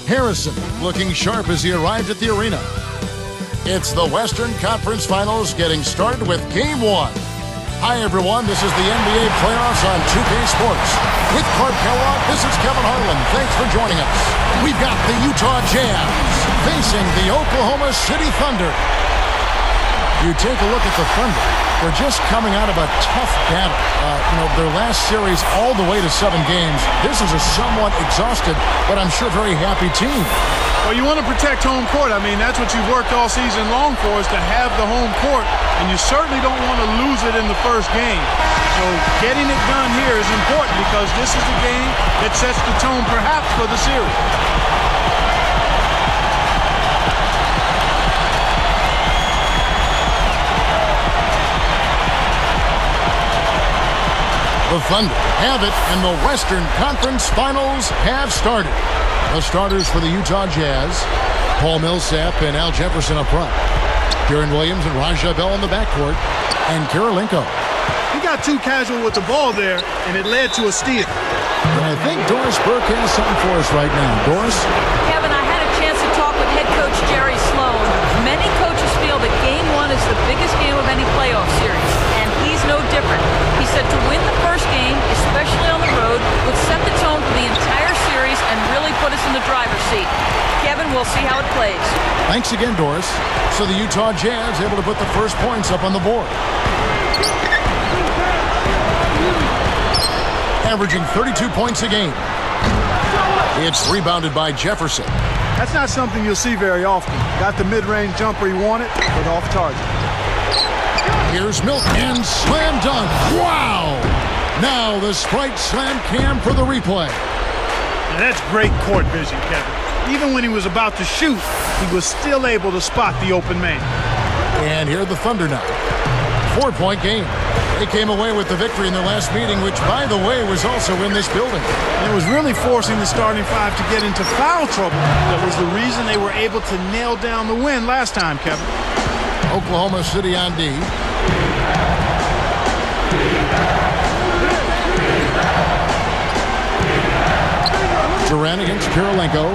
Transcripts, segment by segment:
Harrison looking sharp as he arrived at the arena. It's the Western Conference Finals getting started with Game 1. Hi, everyone. This is the NBA playoffs on 2K Sports. With Clark Kellogg, this is Kevin Harlan. Thanks for joining us. We've got the Utah Jazz facing the Oklahoma City Thunder. You take a look at the Thunder. They're just coming out of a tough battle. Their last series all the way to 7 games. This is a somewhat exhausted, but I'm sure very happy team. Well, you want to protect home court. I mean, that's what you've worked all season long for, is to have the home court, and you certainly don't want to lose it in the first game. So getting it done here is important because this is the game that sets the tone perhaps for the series. The Thunder have it, and the Western Conference Finals have started. The starters for the Utah Jazz, Paul Millsap and Al Jefferson up front. Deron Williams and Raja Bell in the backcourt, and Kirilenko. He got too casual with the ball there, and it led to a steal. And I think Doris Burke has something for us right now. Doris? Kevin, I had a chance to talk with head coach Jerry Sloan. Many coaches feel that Game 1 is the biggest game of any playoff series, and he's no different. He said to win the first game, especially on the road, would set the tone for the entire series and really put us in the driver's seat. Kevin, we'll see how it plays. Thanks again, Doris. So the Utah Jazz able to put the first points up on the board. Averaging 32 points a game. It's rebounded by Jefferson. That's not something you'll see very often. Got the mid-range jumper he wanted, but off target. Here's Milk and slam dunk. Wow! Now the Sprite Slam Cam for the replay. Now that's great court vision, Kevin. Even when he was about to shoot, he was still able to spot the open man. And here are the Thunder now. 4-point game. They came away with the victory in their last meeting, which, by the way, was also in this building. And it was really forcing the starting five to get into foul trouble. That was the reason they were able to nail down the win last time, Kevin. Oklahoma City on D. Durant against Kirilenko.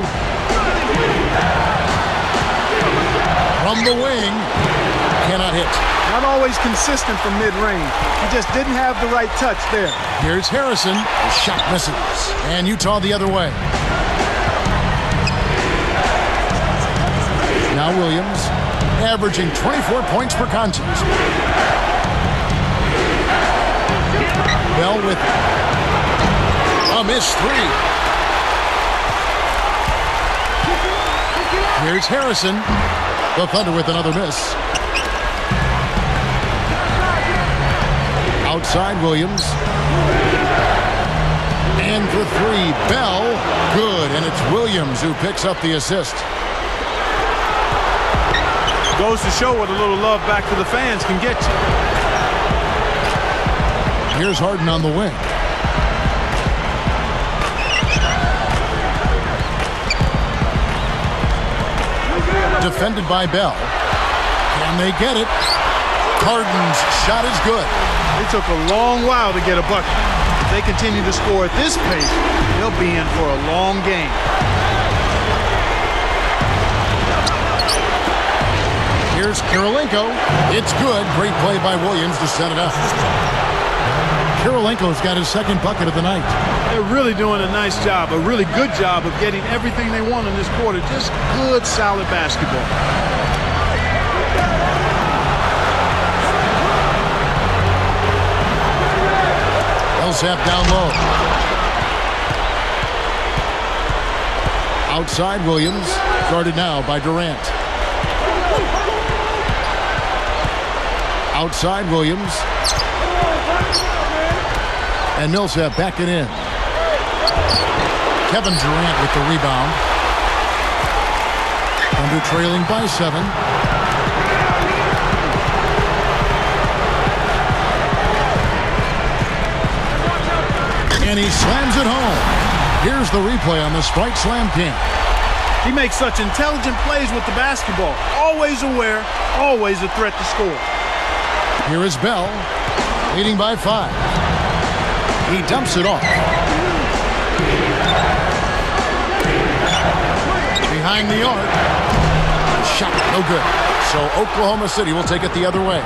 From the wing. Cannot hit. Not always consistent from mid-range. He just didn't have the right touch there. Here's Harrison. The shot misses. And Utah the other way. Now Williams, averaging 24 points per contest. Bell with a missed 3. Here's Harrison. The Thunder with another miss. Outside Williams. And for 3, Bell. Good, and it's Williams who picks up the assist. Goes to show what a little love back to the fans can get you. Here's Harden on the wing. Defended by Bell. Can they get it? Harden's shot is good. It took a long while to get a bucket. If they continue to score at this pace, they'll be in for a long game. Here's Kirilenko. It's good. Great play by Williams to set it up. Kirilenko's got his second bucket of the night. They're really doing a nice job, a really good job of getting everything they want in this quarter. Just good, solid basketball. Millsap down low. Outside Williams, guarded now by Durant. Outside Williams. And Millsap backing in. Kevin Durant with the rebound. Thunder trailing by 7. And he slams it home. Here's the replay on the Sprite Slam Cam. He makes such intelligent plays with the basketball. Always aware, always a threat to score. Here is Bell, leading by 5. He dumps it off. find the arc. Shot, no good. So Oklahoma City will take it the other way.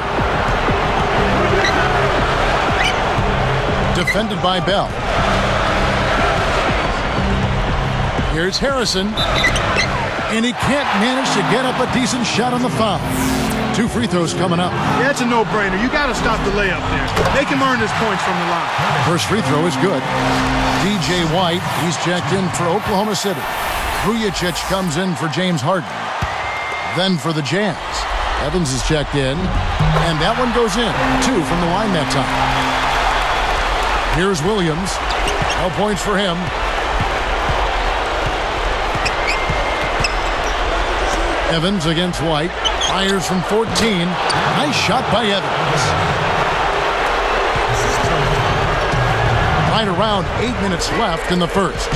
Defended by Bell. Here's Harrison. And he can't manage to get up a decent shot on the foul. 2 free throws coming up. Yeah, it's a no-brainer. You got to stop the layup there. They can earn his points from the line. First free throw is good. DJ White, he's checked in for Oklahoma City. Vujicic comes in for James Harden. Then for the Jazz, Evans is checked in, and that one goes in. 2 from the line that time. Here's Williams. No points for him. Evans against White. Fires from 14. Nice shot by Evans. Right around 8 minutes left in the first.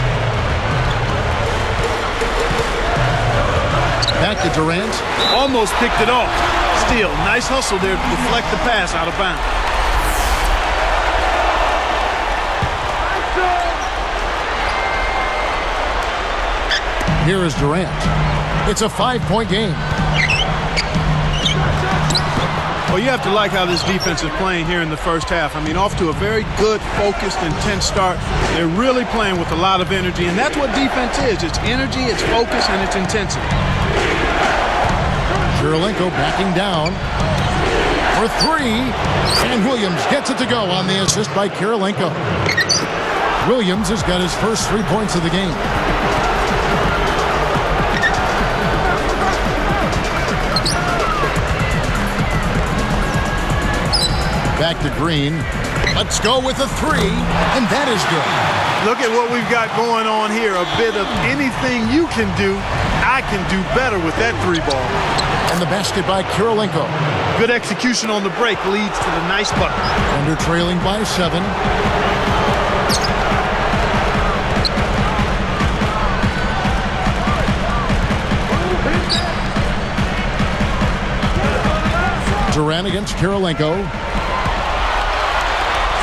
Back to Durant. Almost picked it off. Steal. Nice hustle there to deflect the pass out of bounds. Here is Durant. It's a 5-point game. Well, you have to like how this defense is playing here in the first half. I mean, off to a very good, focused, intense start. They're really playing with a lot of energy, and that's what defense is. It's energy, it's focus, and it's intensity. Kirilenko backing down for 3, and Williams gets it to go on the assist by Kirilenko. Williams has got his first 3 points of the game. Back to Green. Let's go with a 3, and that is good. Look at what we've got going on here. A bit of anything you can do, I can do better with that 3 ball. And the basket by Kirilenko. Good execution on the break leads to the nice bucket. Thunder trailing by 7. Durant against Kirilenko.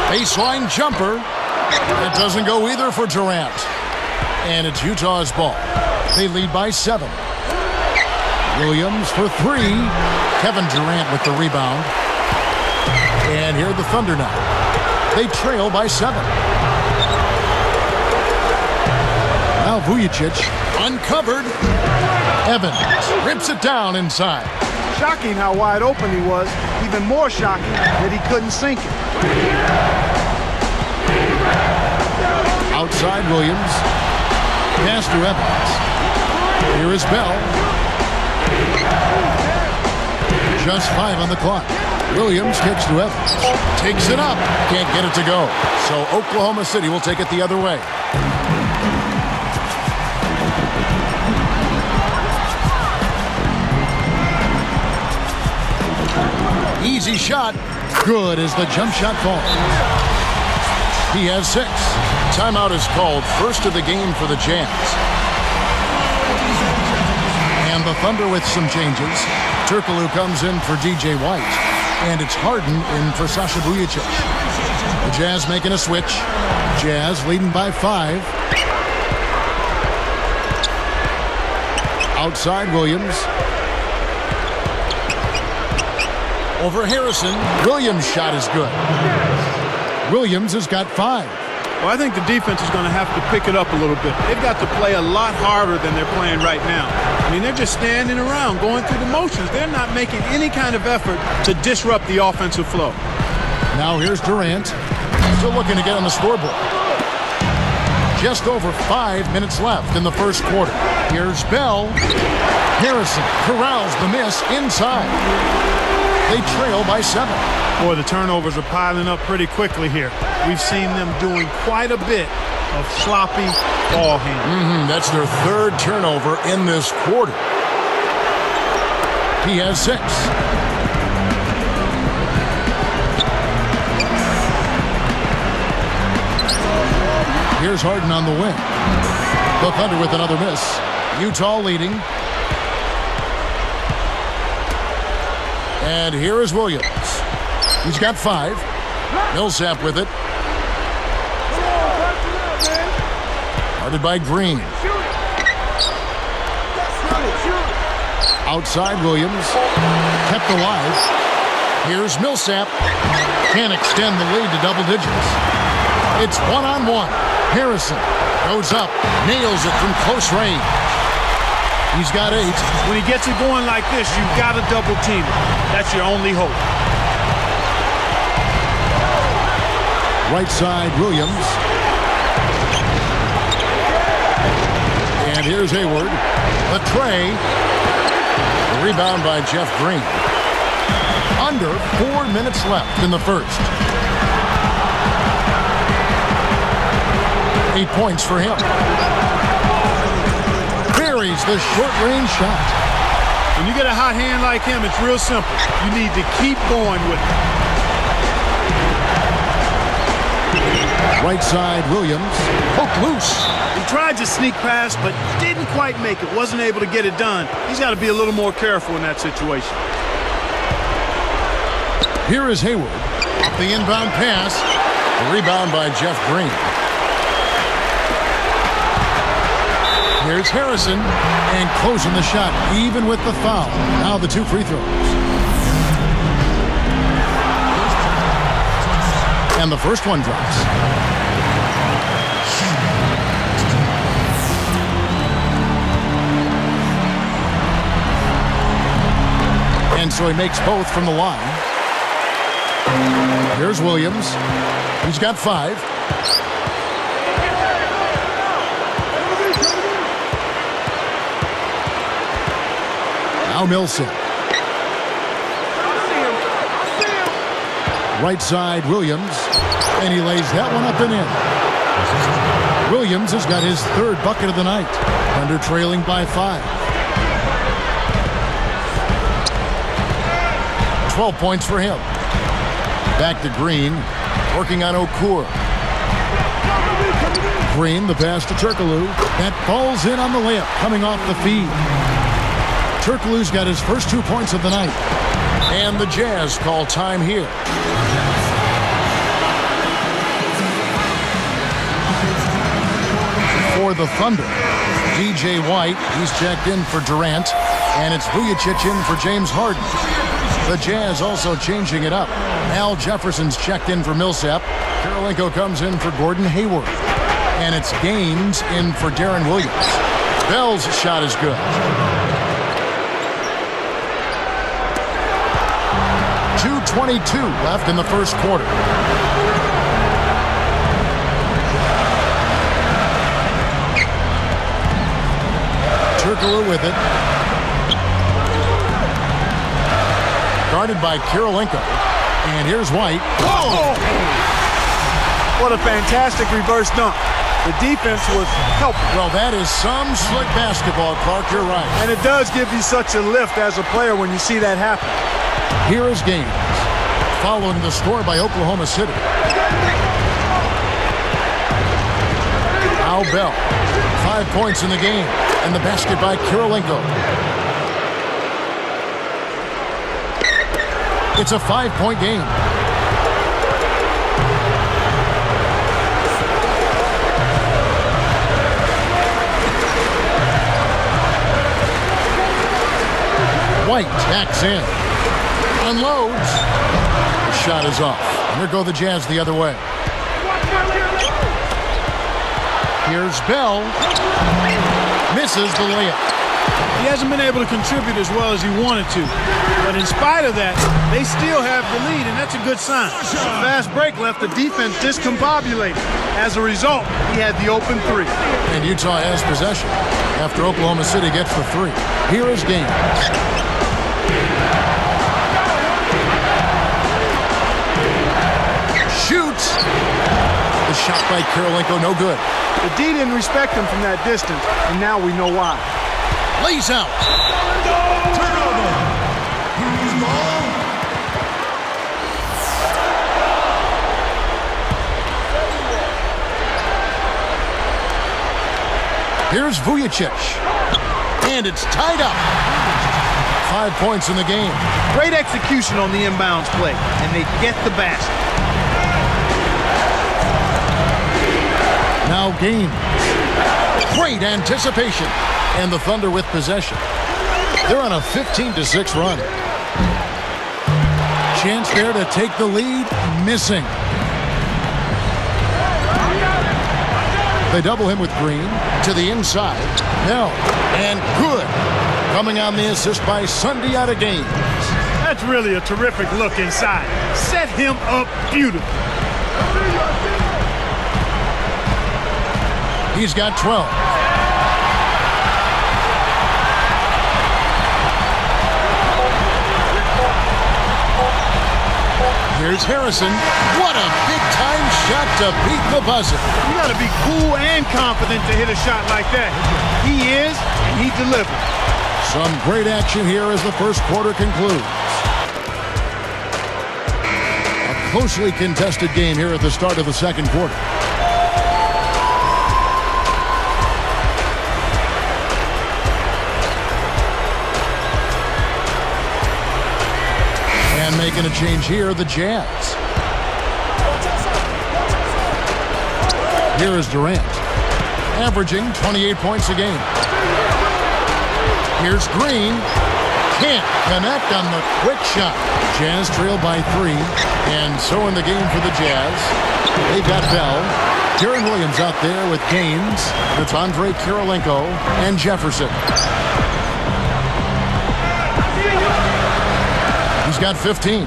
Baseline jumper. That doesn't go either for Durant. And it's Utah's ball. They lead by 7. Williams for 3. Kevin Durant with the rebound. And here are the Thunder now. They trail by 7. Now Vujicic uncovered. Evans rips it down inside. Shocking how wide open he was. Even more shocking that he couldn't sink it. Outside Williams. Pass to Evans. Here is Bell. Just 5 on the clock. Williams kicks to Evans. Takes it up. Can't get it to go. So Oklahoma City will take it the other way. Easy shot. Good as the jump shot falls. He has 6. Timeout is called. First of the game for the Jazz. And the Thunder with some changes. Turkoglu comes in for DJ White. And it's Harden in for Sasha Vujicic. The Jazz making a switch. Jazz leading by 5. Outside Williams. Over Harrison. Williams' shot is good. Williams has got 5. Well, I think the defense is going to have to pick it up a little bit. They've got to play a lot harder than they're playing right now. I mean, they're just standing around, going through the motions. They're not making any kind of effort to disrupt the offensive flow. Now here's Durant. Still looking to get on the scoreboard. Just over 5 minutes left in the first quarter. Here's Bell. Harrison corrals the miss inside. They trail by 7. Boy, the turnovers are piling up pretty quickly here. We've seen them doing quite a bit of sloppy ball handling. That's their 3rd turnover in this quarter. He has 6. Here's Harden on the wing. The Thunder with another miss. Utah leading. And here is Williams. He's got 5. Millsap with it. Guarded by Green. Outside Williams. Kept alive. Here's Millsap. Can't extend the lead to double digits. It's one-on-one. Harrison goes up. Nails it from close range. He's got 8. When he gets it going like this, you've got to double team it. That's your only hope. Right side, Williams. And here's Hayward. The tray. The rebound by Jeff Green. Under 4 minutes left in the first. 8 points for him. Buries the short-range shot. When you get a hot hand like him, it's real simple. You need to keep going with it. Right side, Williams. Hooked loose. He tried to sneak past, but didn't quite make it. Wasn't able to get it done. He's got to be a little more careful in that situation. Here is Hayward. The inbound pass. The rebound by Jeff Green. Here's Harrison. And closing the shot, even with the foul. Now the 2 free throws. And the first one drops. And so he makes both from the line. Here's Williams. He's got 5. Now Millsap. Right side, Williams. And he lays that one up and in. Williams has got his 3rd bucket of the night. Thunder trailing by 5. 12 points for him. Back to Green. Working on Okur. Green, the pass to Turkoglu. That falls in on the layup, coming off the feed. Turkoglu's got his first 2 points of the night. And the Jazz call time here. For the Thunder, DJ White, he's checked in for Durant, and it's Vujacic in for James Harden. The Jazz also changing it up. Al Jefferson's checked in for Millsap. Karolinko comes in for Gordon Hayward. And it's Gaines in for Darren Williams. Bell's shot is good. 2:22 left in the first quarter. Turkoglu with it. Guarded by Karolinko. And here's White. Oh! What a fantastic reverse dunk. The defense was helping. Well, that is some slick basketball, Clark. You're right. And it does give you such a lift as a player when you see that happen. Here is Gaines. Following the score by Oklahoma City. Al Bell. 5 points in the game. And the basket by Karolinko. It's a 5-point game. White backs in. Unloads. The shot is off. And there go the Jazz the other way. Here's Bell. Misses the layup. He hasn't been able to contribute as well as he wanted to. But in spite of that, they still have the lead, and that's a good sign. A fast break left the defense discombobulated. As a result, he had the open 3. And Utah has possession after Oklahoma City gets the 3. Here is Gaines. Shoots. The shot by Karolinko, no good. The D didn't respect him from that distance, and now we know why. Lays out. Turnover. Who's ball? Here's Vujacic. And it's tied up. 5 points in the game. Great execution on the inbounds play, and they get the basket. Now Gaines. Great anticipation. And the Thunder with possession. They're on a 15-6 run. Chance there to take the lead. Missing. They double him with Green. To the inside. No. And good. Coming on the assist by Sunday out of games. That's really a terrific look inside. Set him up beautifully. He's got 12. Here's Harrison. What a big-time shot to beat the buzzer. You got to be cool and confident to hit a shot like that. He is, and he delivers. Some great action here as the first quarter concludes. A closely contested game here at the start of the second quarter. And making a change here, the Jazz. Here is Durant, averaging 28 points a game. Here's Green. Can't connect on the quick shot. Jazz trail by 3. And so in the game for the Jazz, they've got Bell. Jaron Williams out there with Gaines. It's Andre Kirilenko and Jefferson. He's got 15.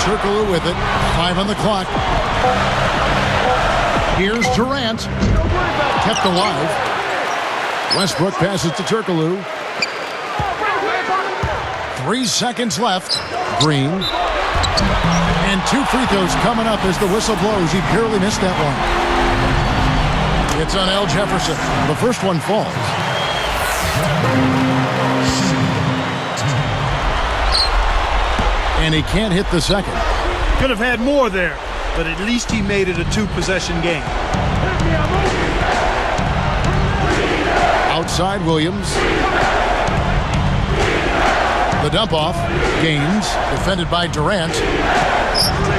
Turkoglu with it. 5 on the clock. Here's Durant. Kept alive. Westbrook passes to Turkoglu. 3 seconds left. Green. And 2 free throws coming up as the whistle blows. He barely missed that one. It's on Al Jefferson. The first one falls. And he can't hit the second. Could have had more there, but at least he made it a 2-possession game. Outside Williams. The dump off. Gaines, defended by Durant.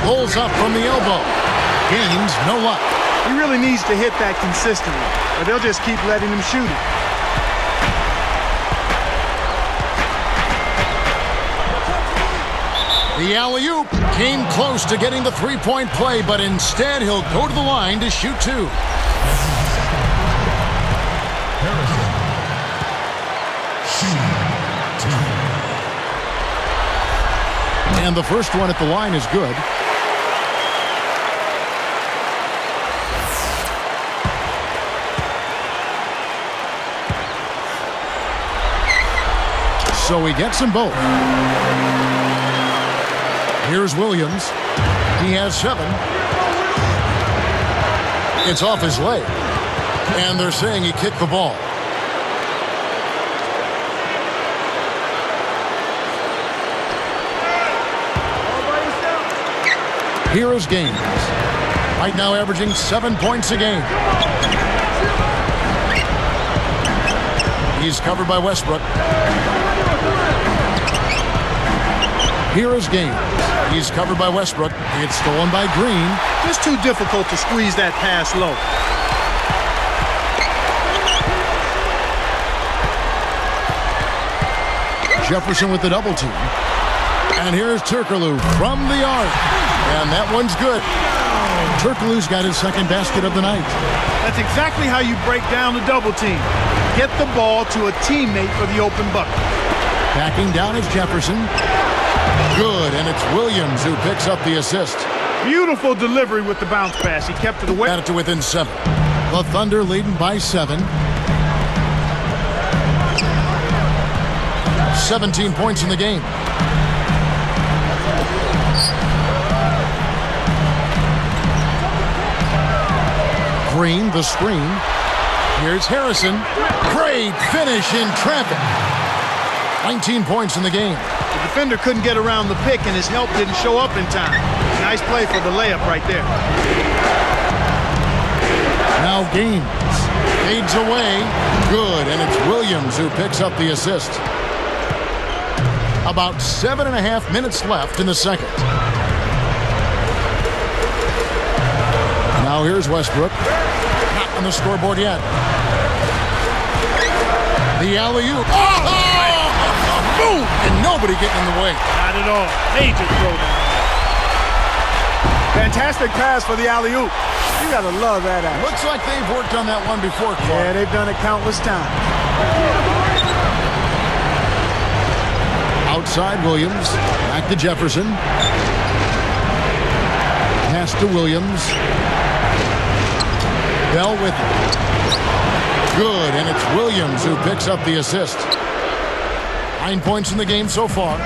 Pulls up from the elbow. Gaines, no luck. He really needs to hit that consistently, or they'll just keep letting him shoot it. The alley-oop came close to getting the three-point play, but instead he'll go to the line to shoot 2. Harrison. And the first one at the line is good. So he gets them both. Here's Williams. He has 7. It's off his leg. And they're saying he kicked the ball. Here is Gaines. Right now averaging 7 points a game. He's covered by Westbrook. Here is Gaines. He's covered by Westbrook. It's stolen by Green. Just too difficult to squeeze that pass low. Jefferson with the double team. And here's Turkoglu from the arc. And that one's good. Turkoglu's got his second basket of the night. That's exactly how you break down the double team. Get the ball to a teammate for the open bucket. Backing down is Jefferson. Good, and it's Williams who picks up the assist. Beautiful delivery with the bounce pass. He kept it away. Got it to within 7. The Thunder leading by 7. 17 points in the game. Green, the screen. Here's Harrison. Great finish in traffic. 19 points in the game. The defender couldn't get around the pick, and his help didn't show up in time. Nice play for the layup right there. Now Gaines fades away. Good, and it's Williams who picks up the assist. About 7.5 minutes left in the second. Now here's Westbrook. Not on the scoreboard yet. The alley-oop. Oh! Boom! And nobody getting in the way. Not at all. Major throw down. Fantastic pass for the alley-oop. You gotta love that action. Looks like they've worked on that one before, Clark. Yeah, they've done it countless times. Outside Williams. Back to Jefferson. Pass to Williams. Bell with it. Good, and it's Williams who picks up the assist. 9 points in the game so far.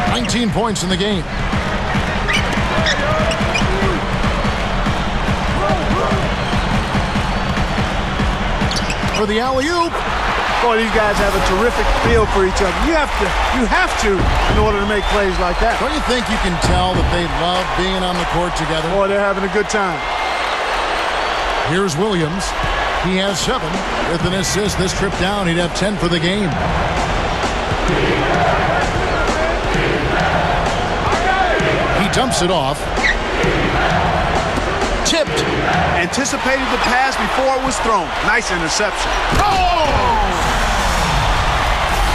19 points in the game. For the alley-oop. Boy, these guys have a terrific feel for each other. You have to in order to make plays like that. Don't you think you can tell that they love being on the court together? Boy, they're having a good time. Here's Williams. He has 7. With an assist this trip down, he'd have 10 for the game. He dumps it off. Tipped. Anticipated the pass before it was thrown. Nice interception. Oh!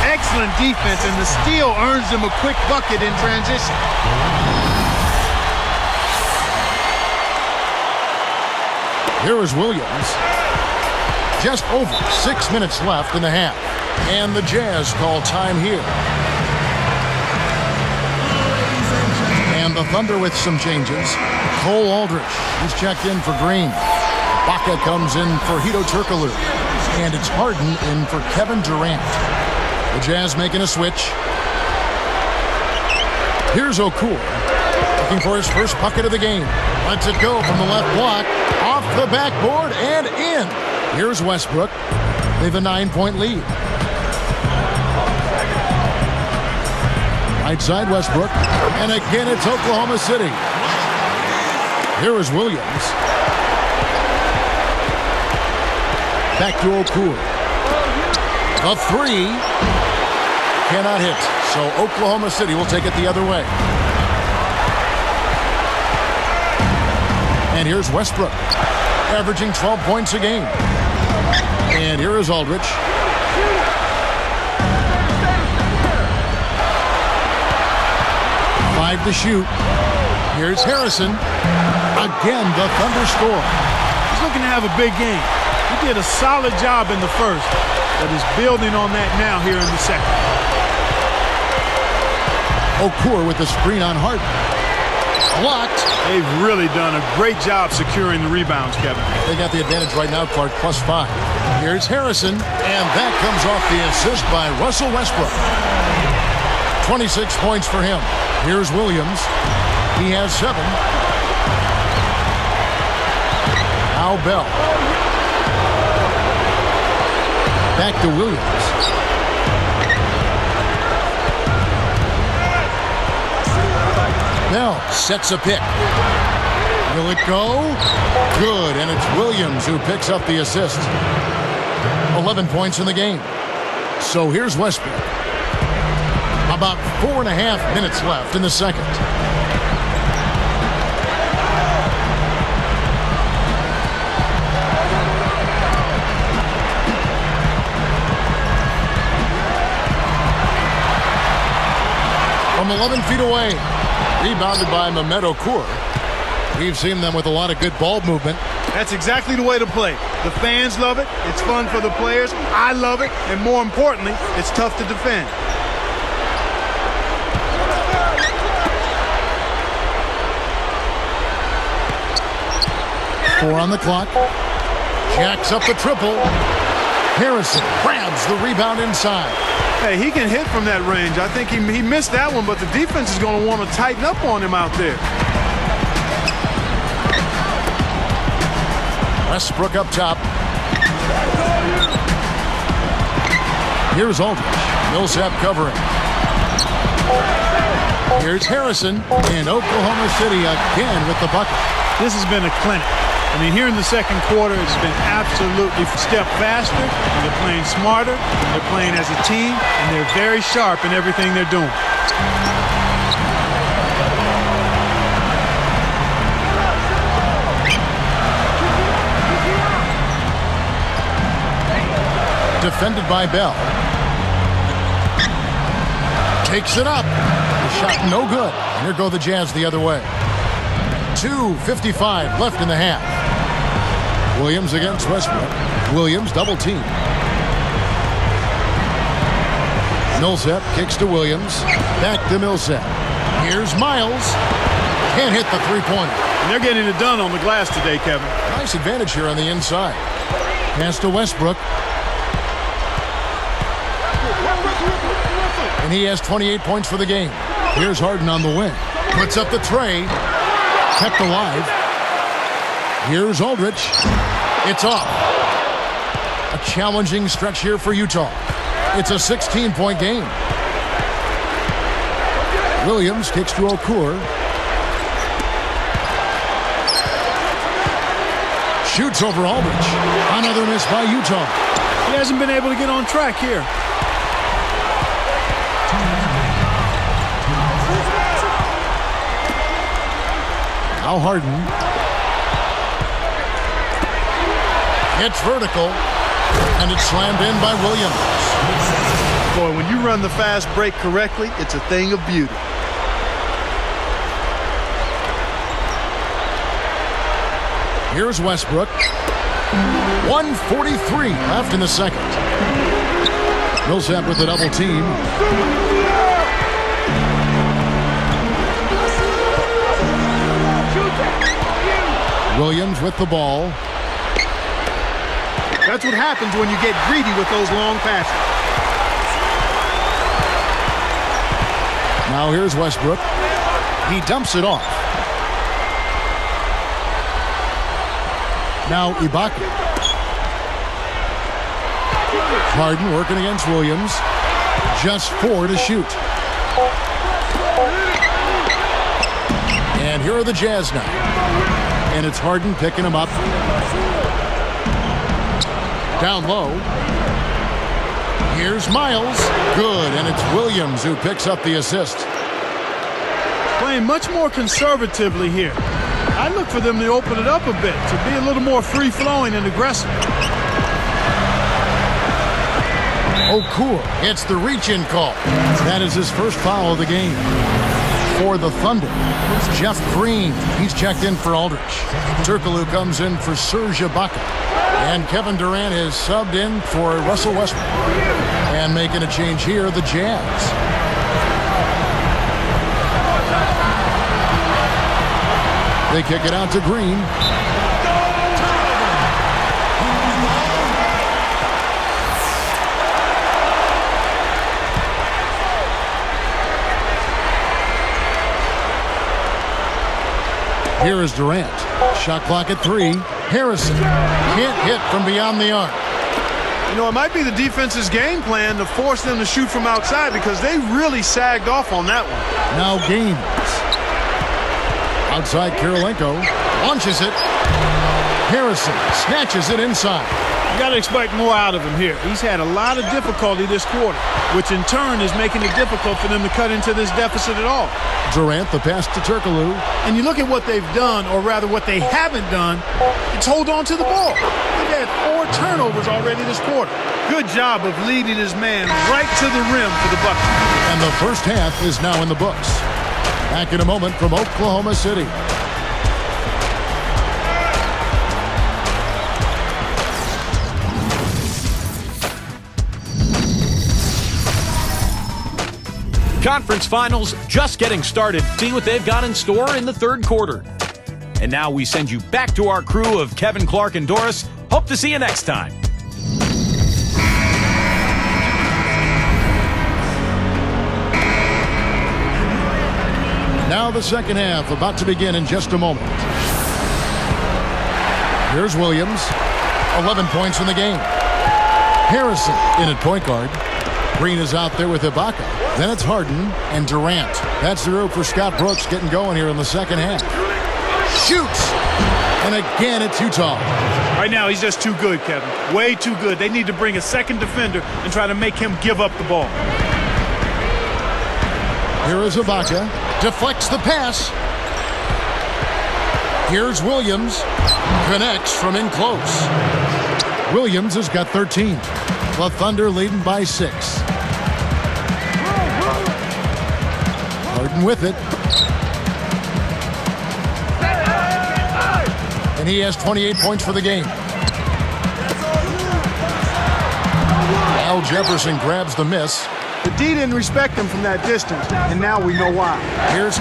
Excellent defense, and the steal earns them a quick bucket in transition. Here is Williams. Just over 6 minutes left in the half. And the Jazz call time here. And the Thunder with some changes. Cole Aldrich, he's checked in for Green. Baca comes in for Hedo Turkoglu. And it's Harden in for Kevin Durant. The Jazz making a switch. Here's Okur. Looking for his first bucket of the game. Lets it go from the left block. Off the backboard and in. Here's Westbrook. They have a 9-point lead. Right side Westbrook. And again it's Oklahoma City. Here is Williams. Back to Okur. The 3 cannot hit. So Oklahoma City will take it the other way. And here's Westbrook, averaging 12 points a game. And here is Aldrich. Five to shoot. Here's Harrison. Again, the Thunder score. He's looking to have a big game. He did a solid job in the first, but is building on that now here in the second. Okur with the screen on Harden. Blocked. They've really done a great job securing the rebounds, Kevin. They got the advantage right now, Clark, +5. Here's Harrison, and that comes off the assist by Russell Westbrook. 26 points for him. Here's Williams. He has 7. Now Bell. Back to Williams. Bell sets a pick. Will it go? Good, and it's Williams who picks up the assist. 11 points in the game. So here's Westbrook. About 4.5 minutes left in the second. From 11 feet away, rebounded by Mehmet Okur. We've seen them with a lot of good ball movement. That's exactly the way to play. The fans love it. It's fun for the players. I love it. And more importantly, it's tough to defend. Four on the clock. Jacks up the triple. Harrison grabs the rebound inside. Hey, he can hit from that range. I think he missed that one, but the defense is going to want to tighten up on him out there. Westbrook up top. Here's Aldrich. Millsap covering. Here's Harrison, and Oklahoma City again with the bucket. This has been a clinic. I mean, here in the second quarter, it's been absolutely step faster, and they're playing smarter, and they're playing as a team, and they're very sharp in everything they're doing. defended by Bell. Takes it up. The shot no good. And here go the Jazz the other way. 2:55 left in the half. Williams against Westbrook. Williams double team. Millsap kicks to Williams. Back to Millsap. Here's Miles. Can't hit the three-pointer. And they're getting it done on the glass today, Kevin. Nice advantage here on the inside. Pass to Westbrook. And he has 28 points for the game. Here's Harden on the wing. Puts up the tray. Kept alive. Here's Aldridge. It's off. A challenging stretch here for Utah. It's a 16-point game. Williams kicks to Okur. Shoots over Aldridge. Another miss by Utah. He hasn't been able to get on track here. Now Harden. It's vertical. And it's slammed in by Williams. Boy, when you run the fast break correctly, it's a thing of beauty. Here's Westbrook. 1:43 left in the second. Millsap with the double team. Williams with the ball. That's what happens when you get greedy with those long passes. Now here's Westbrook. He dumps it off. Now Ibaka. Harden working against Williams. Just 4 to shoot. And here are the Jazz now. And it's Harden picking him up. Down low. Here's Miles. Good, and it's Williams who picks up the assist. Playing much more conservatively here. I look for them to open it up a bit, to be a little more free-flowing and aggressive. Okur, it's the reach-in call. That is his first foul of the game. For the Thunder, it's Jeff Green. He's checked in for Aldridge. Turkoglu comes in for Serge Ibaka. And Kevin Durant is subbed in for Russell Westbrook. And making a change here, the Jazz. They kick it out to Green. Here is Durant. Shot clock at 3. Harrison can't hit from beyond the arc. You know, it might be the defense's game plan to force them to shoot from outside because they really sagged off on that one. Now Gaines. Outside Kirilenko. Launches it. Harrison snatches it inside. You got to expect more out of him here. He's had a lot of difficulty this quarter, which in turn is making it difficult for them to cut into this deficit at all. Durant, the pass to Turkoglu. And you look at what they've done, or rather what they haven't done, it's hold on to the ball. They've had 4 turnovers already this quarter. Good job of leading his man right to the rim for the bucket. And the first half is now in the books. Back in a moment from Oklahoma City. Conference finals just getting started. See what they've got in store in the third quarter. And now we send you back to our crew of Kevin, Clark, and Doris. Hope to see you next time. Now the second half about to begin in just a moment. Here's Williams. 11 points in the game. Harrison in at point guard. Green is out there with Ibaka. Then it's Harden and Durant. That's the group for Scott Brooks getting going here in the second half. Shoots! And again, it's Utah. Right now, he's just too good, Kevin. Way too good. They need to bring a second defender and try to make him give up the ball. Here is Ibaka. Deflects the pass. Here's Williams. Connects from in close. Williams has got 13. The Thunder leading by 6. Harden with it. And he has 28 points for the game. Al Jefferson grabs the miss. The D didn't respect him from that distance, and now we know why. Here's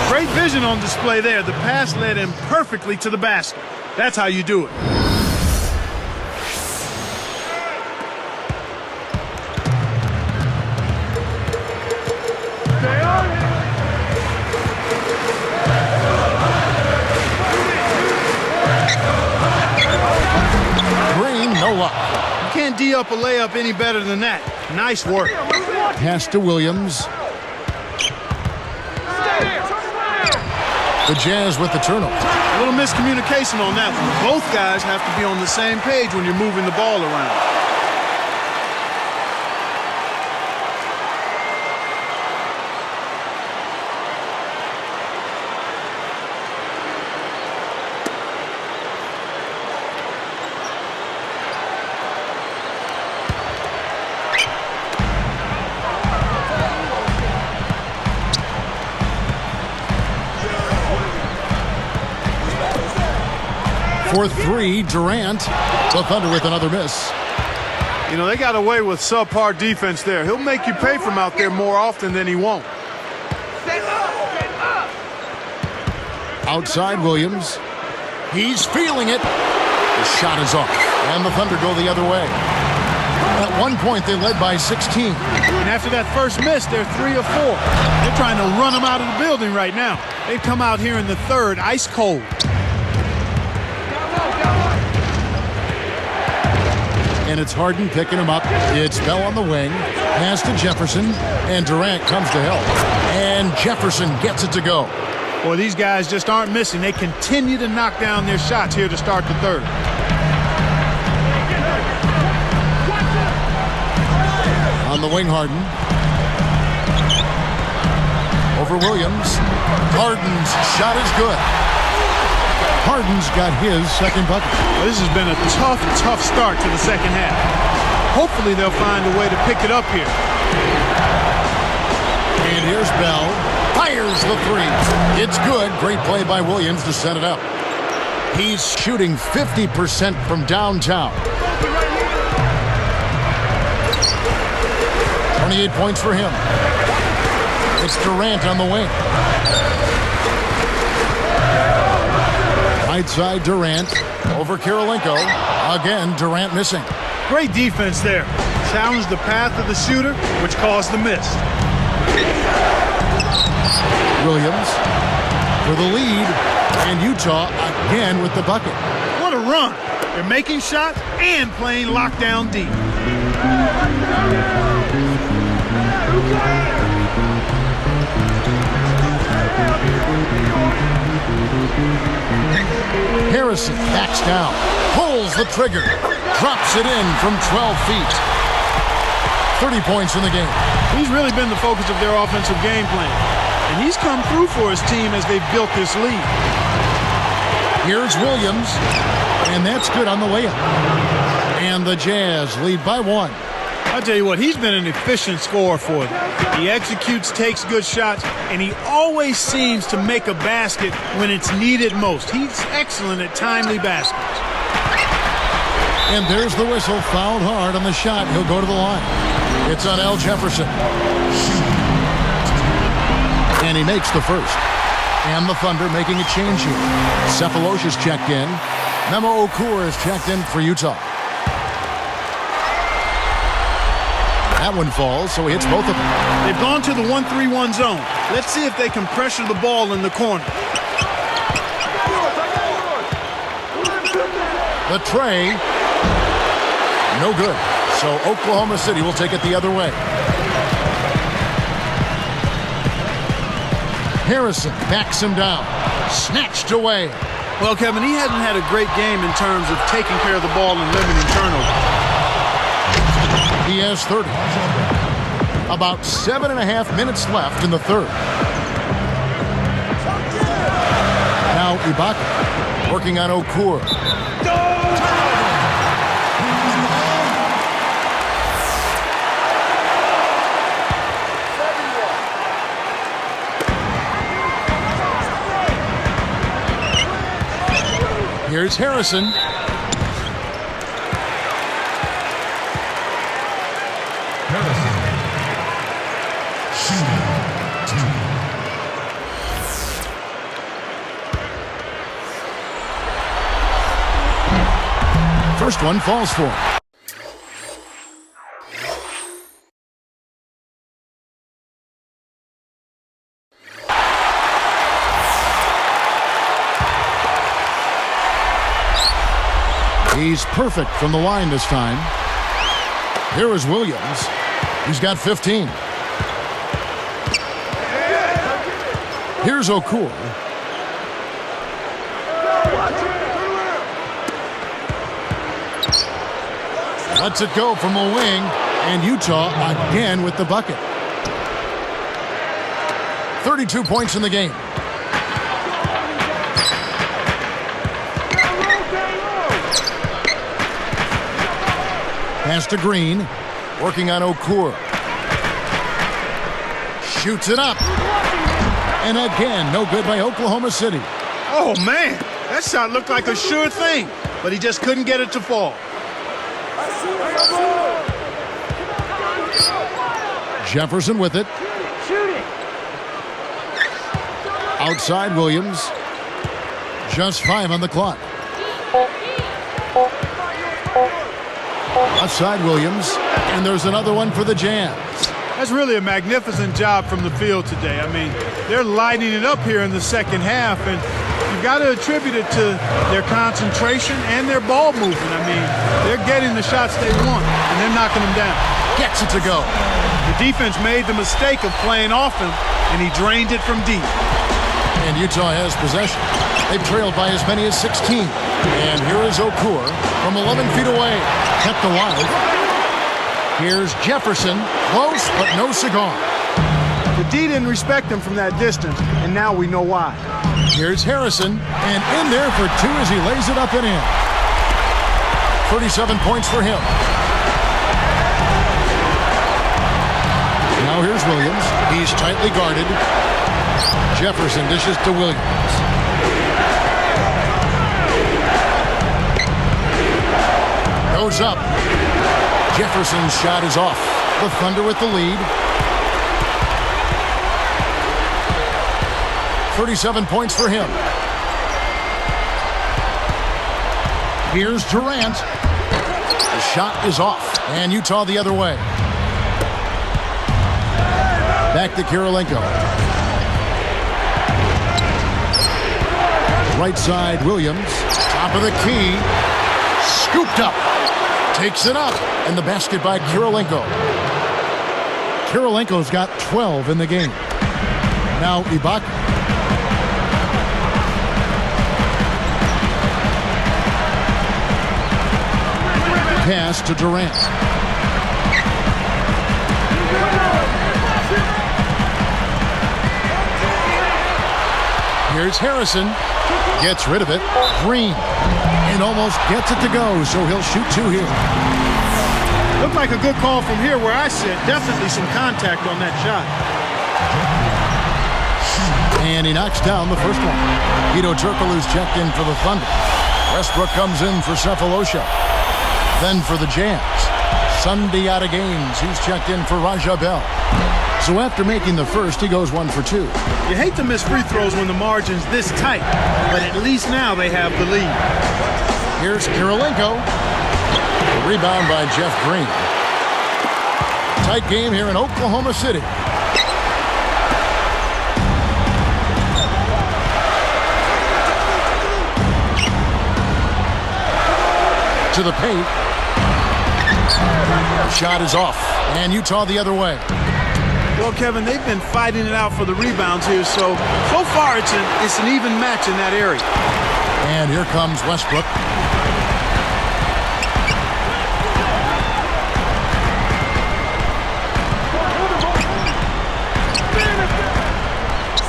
Great vision on display there. The pass led him perfectly to the basket. That's how you do it. Green, no luck. You can't D up a layup any better than that. Nice work. Pass to Williams. The Jazz with the turnover. A little miscommunication on that one. Both guys have to be on the same page when you're moving the ball around. For 3, Durant. The Thunder with another miss. You know, they got away with subpar defense there. He'll make you pay from out there more often than he won't. Outside Williams. He's feeling it. The shot is off. And the Thunder go the other way. At one point, they led by 16. And after that first miss, they're 3 of 4. They're trying to run them out of the building right now. They've come out here in the third, ice cold. And it's Harden picking him up. It's Bell on the wing. Pass to Jefferson. And Durant comes to help. And Jefferson gets it to go. Boy, these guys just aren't missing. They continue to knock down their shots here to start the third. On the wing, Harden. Over Williams. Harden's shot is good. Harden's got his second bucket. Well, this has been a tough start to the second half. Hopefully they'll find a way to pick it up here. And here's Bell. Fires the 3. It's good. Great play by Williams to set it up. He's shooting 50% from downtown. 28 points for him. It's Durant on the wing. Right side Durant over Kirilenko. Again, Durant missing. Great defense there. Challenged the path of the shooter, which caused the miss. Williams for the lead. And Utah again with the bucket. What a run. They're making shots and playing lockdown deep. Harrison backs down, pulls the trigger, drops it in from 12 feet. 30 points in the game. He's really been the focus of their offensive game plan. And he's come through for his team as they've built this lead. Here's Williams, and that's good on the layup. And the Jazz lead by 1. I'll tell you what, he's been an efficient scorer for them. He executes, takes good shots, and he always seems to make a basket when it's needed most. He's excellent at timely baskets. And there's the whistle, fouled hard on the shot. He'll go to the line. It's on Al Jefferson. And he makes the first. And the Thunder making a change here. Cephalosha's checked in. Memo Okur is checked in for Utah. That one falls, so he hits both of them. They've gone to the 1-3-1 zone. Let's see if they can pressure the ball in the corner. The tray, no good. So Oklahoma City will take it the other way. Harrison backs him down. Snatched away. Well, Kevin, he hasn't had a great game in terms of taking care of the ball and limiting turnovers. He has 30. About 7.5 minutes left in the third. Now Ibaka working on Okur. Here's Harrison. Harrison. Shooting. First one falls for him. He's perfect from the line this time. Here is Williams. He's got 15. Here's Okur. Lets it go from the wing, and Utah again with the bucket. 32 points in the game. Pass to Green, working on Okur. Shoots it up. And again, no good by Oklahoma City. Oh, man, that shot looked like a sure thing, but he just couldn't get it to fall. Jefferson with it. Outside Williams. Just 5 on the clock. Outside Williams, and there's another one for the Jazz. That's really a magnificent job from the field today. I mean, they're lighting it up here in the second half, and you've got to attribute it to their concentration and their ball movement. I mean, they're getting the shots they want, and they're knocking them down. Gets it to go. The defense made the mistake of playing off him, and he drained it from deep. And Utah has possession. They've trailed by as many as 16. And here is Okur from 11 feet away. Kept alive. Here's Jefferson. Close, but no cigar. The D didn't respect him from that distance, and now we know why. Here's Harrison. And in there for 2 as he lays it up and in. 37 points for him. Now here's Williams. He's tightly guarded. Jefferson dishes to Williams. Goes up. Jefferson's shot is off. The Thunder with the lead. 37 points for him. Here's Durant. The shot is off. And Utah the other way. Back to Kirilenko. Right side, Williams. Top of the key. Scooped up. Takes it up. And the basket by Kirilenko. Kirilenko's got 12 in the game. Now Ibaka. Pass to Durant. Here's Harrison. Gets rid of it. Green. And almost gets it to go, so he'll shoot 2 here. Looked like a good call from here where I sit. Definitely some contact on that shot. And he knocks down the first one. Hedo Turkoglu's checked in for the Thunder. Westbrook comes in for Cephalosha. Then for the Jazz. Sunday out of games. He's checked in for Raja Bell. So after making the first, he goes 1 for 2. You hate to miss free throws when the margin's this tight, but at least now they have the lead. Here's Kirilenko. The rebound by Jeff Green. Tight game here in Oklahoma City. To the paint. Shot is off, and Utah the other way. Well, Kevin, they've been fighting it out for the rebounds here, so far it's an even match in that area. And here comes Westbrook.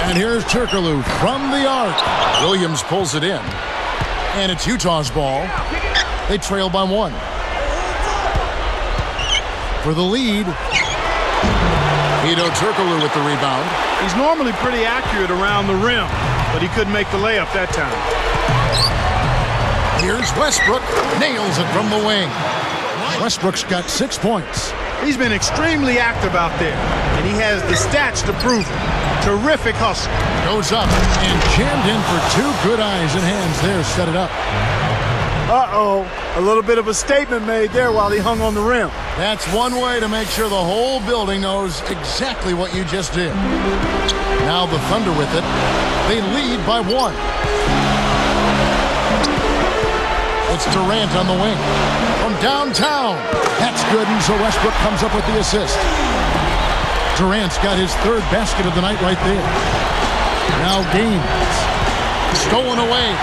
And here's Turkoglu from the arc. Williams pulls it in. And it's Utah's ball. They trail by 1. For the lead, Hedo Turkoglu with the rebound. He's normally pretty accurate around the rim, but he couldn't make the layup that time. Here's Westbrook. Nails it from the wing. Westbrook's got 6 points. He's been extremely active out there, and he has the stats to prove it. Terrific hustle. Goes up and jammed in for 2 good eyes and hands there. Set it up. Uh-oh. A little bit of a statement made there while he hung on the rim. That's one way to make sure the whole building knows exactly what you just did. Now the Thunder with it. They lead by 1. It's Durant on the wing. From downtown. That's good, and so Westbrook comes up with the assist. Durant's got his 3rd basket of the night right there. Now Gaines. Stolen away.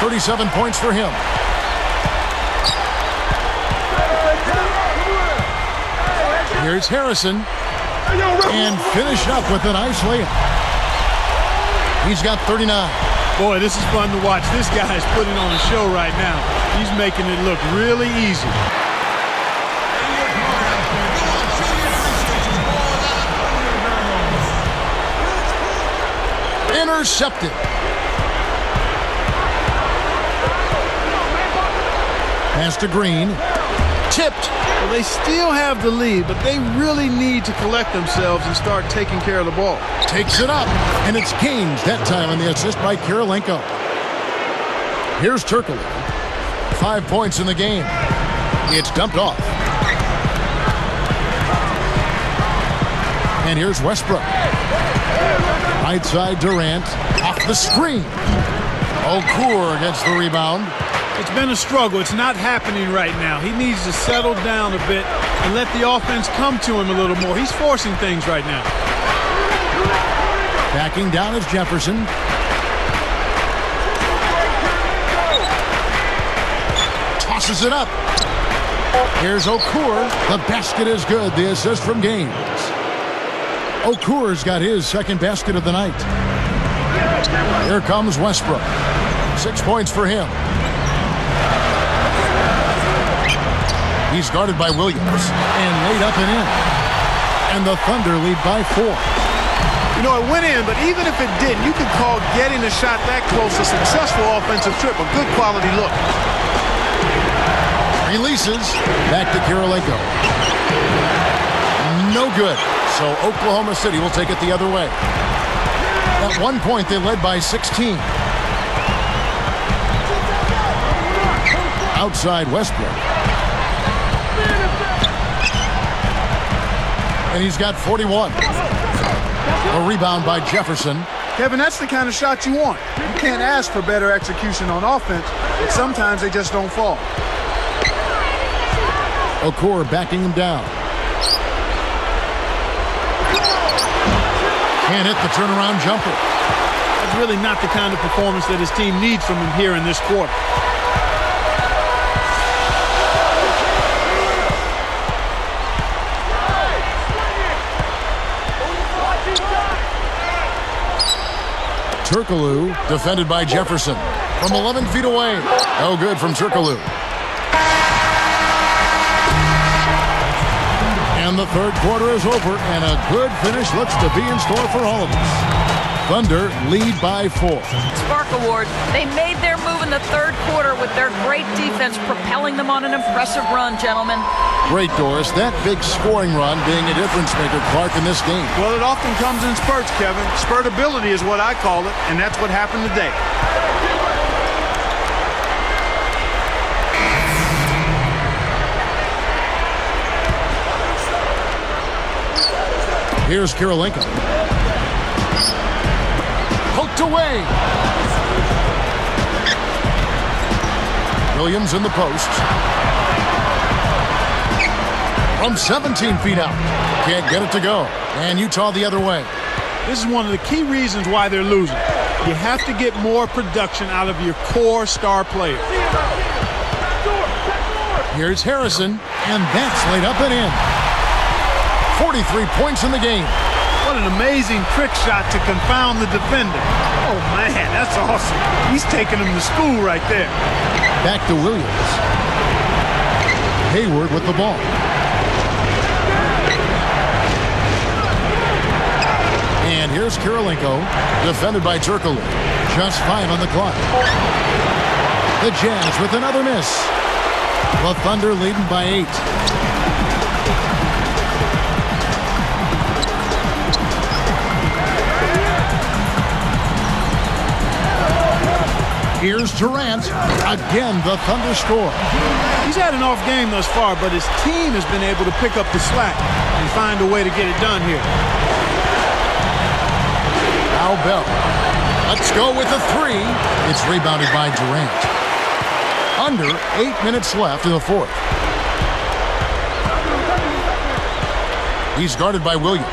37 points for him. Here's Harrison. And finished up with a nice layup. He's got 39. Boy, this is fun to watch. This guy is putting on a show right now. He's making it look really easy. Intercepted. Pass to Green. Tipped. Well, they still have the lead, but they really need to collect themselves and start taking care of the ball. Takes it up, and it's Gaines that time on the assist by Kirilenko. Here's Turkoglu. 5 points in the game. It's dumped off. And here's Westbrook. Right side Durant. Off the screen. MYCAREER gets the rebound. It's been a struggle. It's not happening right now. He needs to settle down a bit and let the offense come to him a little more. He's forcing things right now. Backing down is Jefferson. Tosses it up. Here's MYCAREER. The basket is good. The assist from Gaines. MYCAREER's got his 2nd basket of the night. Here comes Westbrook. 6 points for him. He's guarded by Williams and laid up and in. And the Thunder lead by 4. You know, it went in, but even if it didn't, you could call getting a shot that close a successful offensive trip, a good quality look. Releases. Back to Kirilenko. No good. So Oklahoma City will take it the other way. At one point, they led by 16. Outside Westbrook. And he's got 41. A rebound by Jefferson. Kevin, that's the kind of shot you want. You can't ask for better execution on offense, but sometimes they just don't fall. MYCAREER backing him down. Can't hit the turnaround jumper. That's really not the kind of performance that his team needs from him here in this quarter. Turkoglu defended by Jefferson from 11 feet away. No good from Turkoglu. And the 3rd quarter is over, and a good finish looks to be in store for all of us. Thunder lead by 4. Spark Award. They made their move in the 3rd quarter with their great defense propelling them on an impressive run, gentlemen. Great, Doris. That big scoring run being a difference maker, Clark, in this game. Well, it often comes in spurts, Kevin. Spurtability is what I call it, and that's what happened today. Here's Kirilenko. Poked away. Williams in the post. From 17 feet out. Can't get it to go. And Utah the other way. This is one of the key reasons why they're losing. You have to get more production out of your core star players. Here's Harrison, and that's laid up and in. 43 points in the game. What an amazing trick shot to confound the defender. Oh, man, that's awesome. He's taking him to school right there. Back to Williams. Hayward with the ball. And here's Kirilenko, defended by Turkoglu. Just 5 on the clock. The Jazz with another miss. The Thunder leading by 8. Here's Durant. Again, the Thunder score. He's had an off game thus far, but his team has been able to pick up the slack and find a way to get it done here. Now Bell. Let's go with a 3. It's rebounded by Durant. Under 8 minutes left in the fourth. He's guarded by Williams.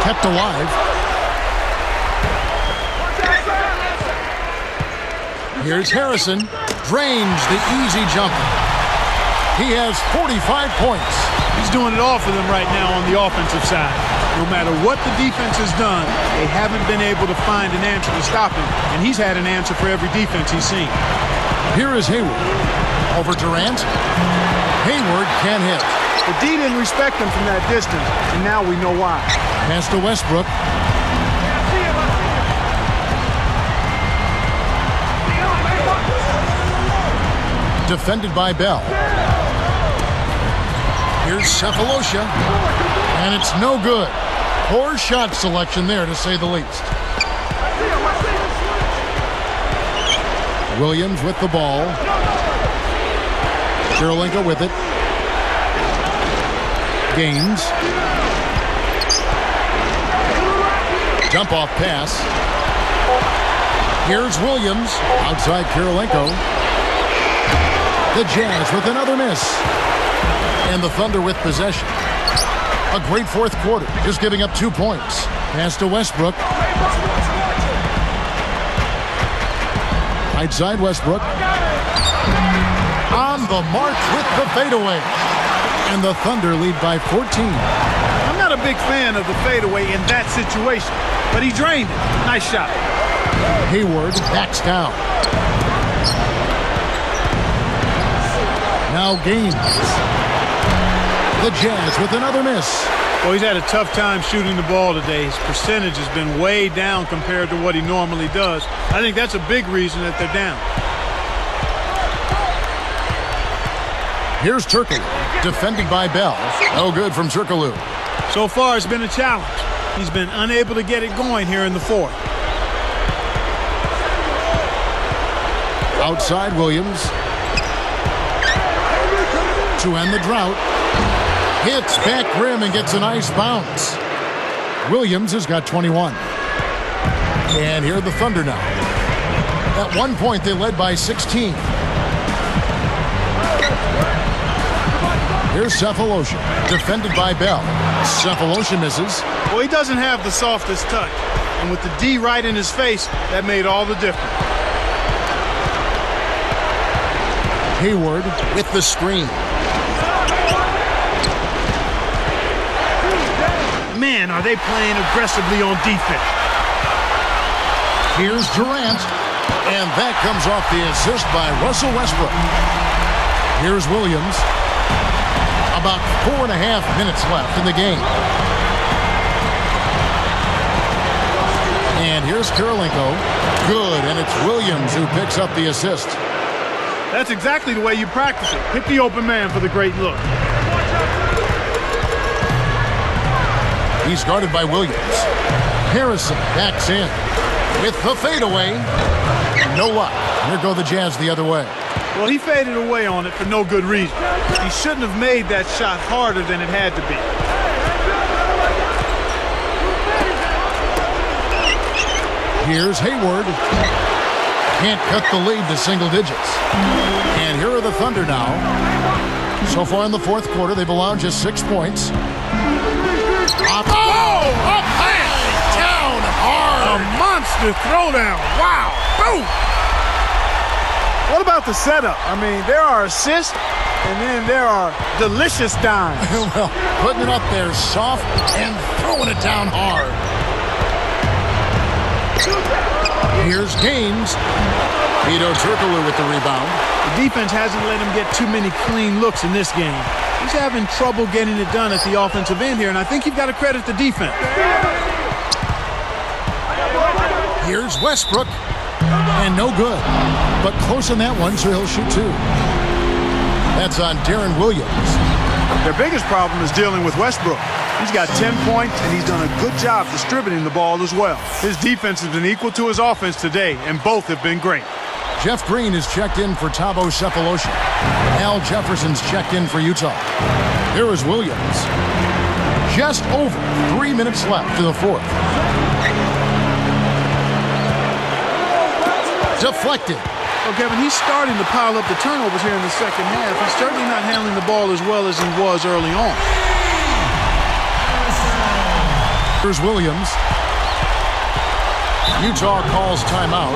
Kept alive. Here's Harrison. Drains the easy jumper. He has 45 points. He's doing it all for them right now on the offensive side. No matter what the defense has done, they haven't been able to find an answer to stop him, and he's had an answer for every defense he's seen. Here is Hayward. Over Durant. Hayward can't hit. The D didn't respect him from that distance, and now we know why. Pass to Westbrook. Defended by Bell. Here's Cephalosha. And it's no good. Poor shot selection there, to say the least. Williams with the ball. Kirilenko with it. Gaines. Jump off pass. Here's Williams. Outside Kirilenko. The Jazz with another miss. And the Thunder with possession. A great fourth quarter, just giving up 2 points. Pass to Westbrook. Right side Westbrook. On the mark with the fadeaway. And the Thunder lead by 14. I'm not a big fan of the fadeaway in that situation, but he drained it. Nice shot. Hayward backs down. Now Gaines. The Jazz with another miss. Well, he's had a tough time shooting the ball today. His percentage has been way down compared to what he normally does. I think that's a big reason that they're down. Here's Turkoglu, defended by Bell. No good from Turkoglu. So far, it's been a challenge. He's been unable to get it going here in the fourth. Outside Williams. To end the drought. Hits back rim and gets a nice bounce. Williams has got 21. And here are the Thunder now. At one point, they led by 16. Here's Cephalosha, defended by Bell. Cephalosha misses. Well, he doesn't have the softest touch. And with the D right in his face, that made all the difference. Hayward with the screen. Man, are they playing aggressively on defense. Here's Durant. And that comes off the assist by Russell Westbrook. Here's Williams. About 4.5 minutes left in the game. And here's Kirilenko. Good, and it's Williams who picks up the assist. That's exactly the way you practice it. Hit the open man for the great look. He's guarded by Williams. Harrison backs in with the fadeaway. No luck. Here go the Jazz the other way. Well, he faded away on it for no good reason. He shouldn't have made that shot harder than it had to be. Here's Hayward. Can't cut the lead to single digits. And here are the Thunder now. So far in the fourth quarter, they've allowed just 6 points. Up high, down hard. A monster throwdown. Wow. Boom. What about the setup? I mean, there are assists, and then there are delicious dimes. Well, putting it up there soft and throwing it down hard. Here's Gaines. Vito Turkoglu with the rebound. The defense hasn't let him get too many clean looks in this game. He's having trouble getting it done at the offensive end here, and I think you've got to credit the defense. Here's Westbrook. And no good. But close on that one, so he'll shoot two. That's on Darren Williams. Their biggest problem is dealing with Westbrook. He's got 10 points, and he's done a good job distributing the ball as well. His defense has been equal to his offense today, and both have been great. Jeff Green is checked in for Thabo Sefolosha. Al Jefferson's checked in for Utah. Here is Williams. Just over 3 minutes left in the fourth. Deflected. Well, Kevin, he's starting to pile up the turnovers here in the second half. He's certainly not handling the ball as well as he was early on. Here's Williams. Utah calls timeout.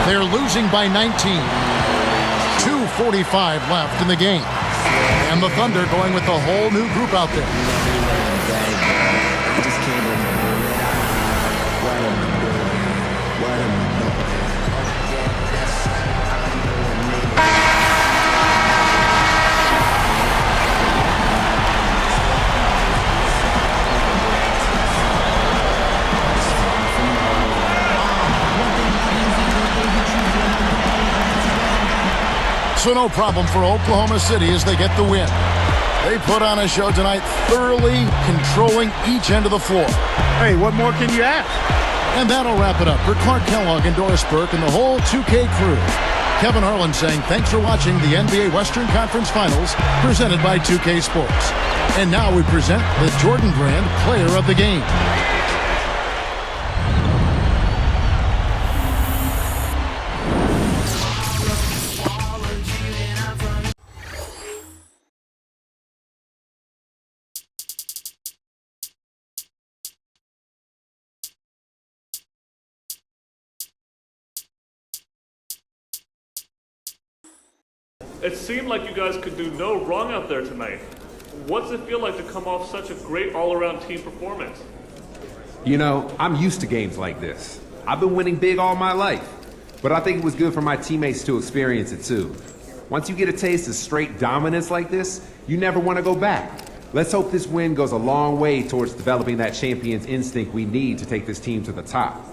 They're losing by 19. 2:45 left in the game. And the Thunder going with the whole new group out there. So no problem for Oklahoma City as they get the win. They put on a show tonight, thoroughly controlling each end of the floor. Hey, what more can you ask? And that'll wrap it up for Clark Kellogg and Doris Burke and the whole 2K crew. Kevin Harlan saying thanks for watching the NBA Western Conference Finals presented by 2K Sports. And now we present the Jordan Brand Player of the Game. It seemed like you guys could do no wrong out there tonight. What's it feel like to come off such a great all-around team performance? You know, I'm used to games like this. I've been winning big all my life. But I think it was good for my teammates to experience it too. Once you get a taste of straight dominance like this, you never want to go back. Let's hope this win goes a long way towards developing that champion's instinct we need to take this team to the top.